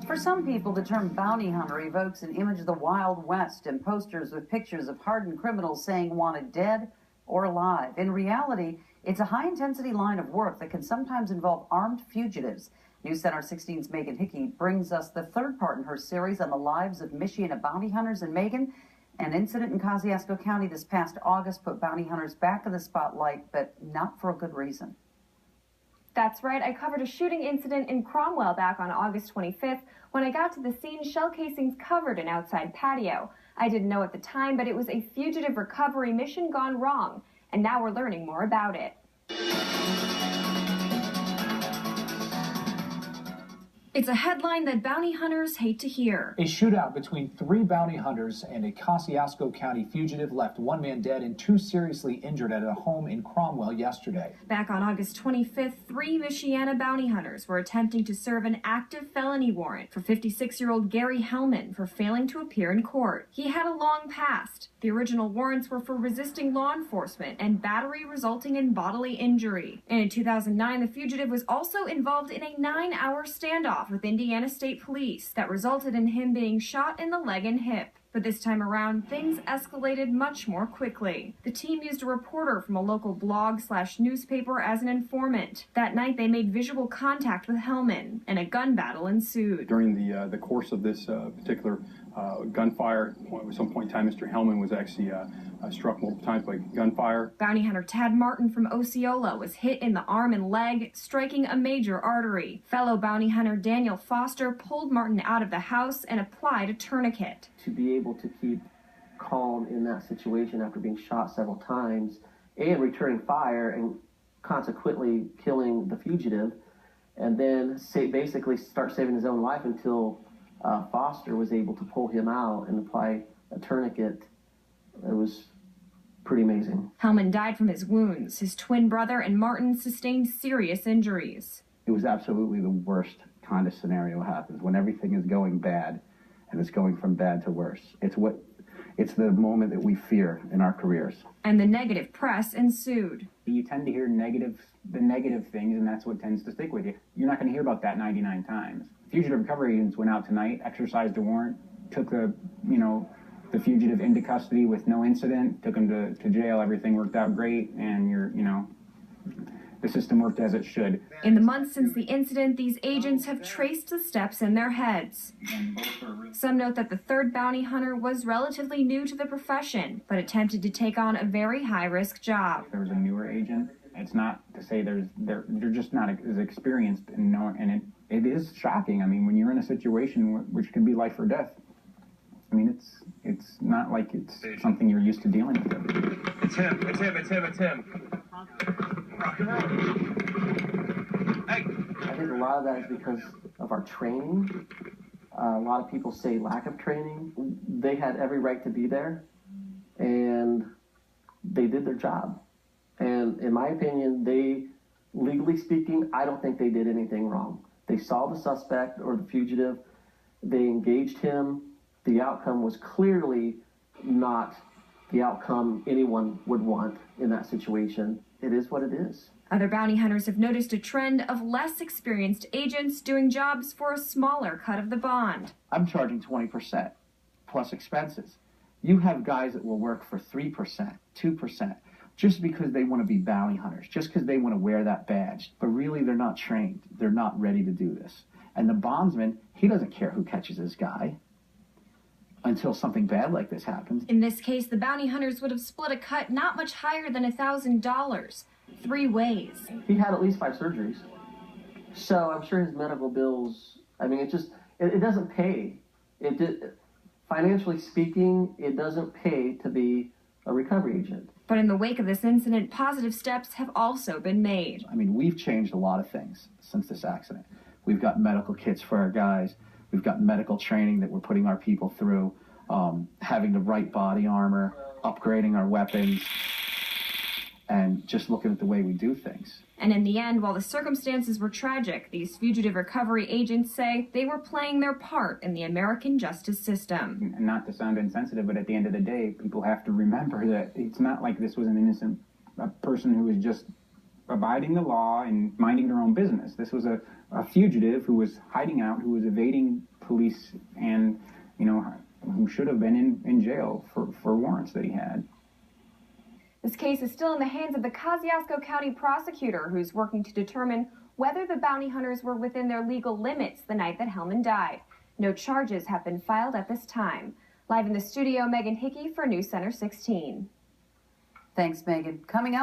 For some people, the term bounty hunter evokes an image of the Wild West and posters with pictures of hardened criminals saying wanted dead or alive. In reality, it's a high-intensity line of work that can sometimes involve armed fugitives. News Center 16's Megan Hickey brings us the third part in her series on the lives of Michiana bounty hunters. And Megan, an incident in Kosciuszko County this past August put bounty hunters back in the spotlight, but not for a good reason. That's right. I covered a shooting incident in Cromwell back on August 25th. When I got to the scene, shell casings covered an outside patio. I didn't know at the time, but it was a fugitive recovery mission gone wrong. And now we're learning more about it. It's a headline that bounty hunters hate to hear. A shootout between 3 bounty hunters and a Kosciuszko County fugitive left 1 man dead and 2 seriously injured at a home in Cromwell yesterday. Back on August 25th, 3 Michiana bounty hunters were attempting to serve an active felony warrant for 56-year-old Gary Hellman for failing to appear in court. He had a long past. The original warrants were for resisting law enforcement and battery resulting in bodily injury. And in 2009, the fugitive was also involved in a 9-hour standoff with Indiana State Police that resulted in him being shot in the leg and hip. But this time around, things escalated much more quickly. The team used a reporter from a local blog/newspaper as an informant. That night, they made visual contact with Hellman, and a gun battle ensued. During the course of this particular gunfire, at some point in time, Mr. Hellman was actually struck multiple times by gunfire. Bounty hunter Tad Martin from Osceola was hit in the arm and leg, striking a major artery. Fellow bounty hunter Daniel Foster pulled Martin out of the house and applied a tourniquet. To be able to keep calm in that situation after being shot several times and returning fire and consequently killing the fugitive, and then basically start saving his own life until Foster was able to pull him out and apply a tourniquet. It was pretty amazing. Hellman died from his wounds. His twin brother and Martin sustained serious injuries. It was absolutely the worst kind of scenario happens when everything is going bad and it's going from bad to worse. It's the moment that we fear in our careers. And the negative press ensued. You tend to hear the negative things, and that's what tends to stick with you. You're not going to hear about that 99 times. Fugitive recovery agents went out tonight, exercised a warrant, took the fugitive into custody with no incident, took him to jail. Everything worked out great, and the system worked as it should. In the months since the incident, these agents have traced the steps in their heads. Some note that the third bounty hunter was relatively new to the profession, but attempted to take on a very high-risk job. There was a newer agent. It's not to say they're just not as experienced, and it is shocking. I mean, when you're in a situation which could be life or death, I mean, it's not like it's something you're used to dealing with. It's him. Rock and roll. Hey. I think a lot of that is because of our training. A lot of people say lack of training. They had every right to be there, and they did their job. And in my opinion, legally speaking, I don't think they did anything wrong. They saw the suspect or the fugitive. They engaged him. The outcome was clearly not the outcome anyone would want in that situation. It is what it is. Other bounty hunters have noticed a trend of less experienced agents doing jobs for a smaller cut of the bond. I'm charging 20% plus expenses. You have guys that will work for 3%, 2%, just because they want to be bounty hunters, just because they want to wear that badge. But really, they're not trained. They're not ready to do this. And the bondsman, he doesn't care who catches this guy until something bad like this happens. In this case, the bounty hunters would have split a cut not much higher than $1,000, 3 ways. He had at least 5 surgeries. So I'm sure his medical bills, I mean, it doesn't pay. Financially speaking, it doesn't pay to be a recovery agent. But in the wake of this incident, positive steps have also been made. I mean, we've changed a lot of things since this accident. We've got medical kits for our guys. We've got medical training that we're putting our people through, having the right body armor, upgrading our weapons, and just looking at the way we do things. And in the end, while the circumstances were tragic, these fugitive recovery agents say they were playing their part in the American justice system. And not to sound insensitive, but at the end of the day, people have to remember that it's not like this was an innocent person who was just abiding the law and minding their own business. This was a fugitive who was hiding out, who was evading police, and, you know, who should have been in jail for warrants that he had. This case is still in the hands of the Kosciuszko County prosecutor, who's working to determine whether the bounty hunters were within their legal limits the night that Hellman died. No charges have been filed at this time. Live in the studio, Megan Hickey for News Center 16. Thanks, Megan. Coming up.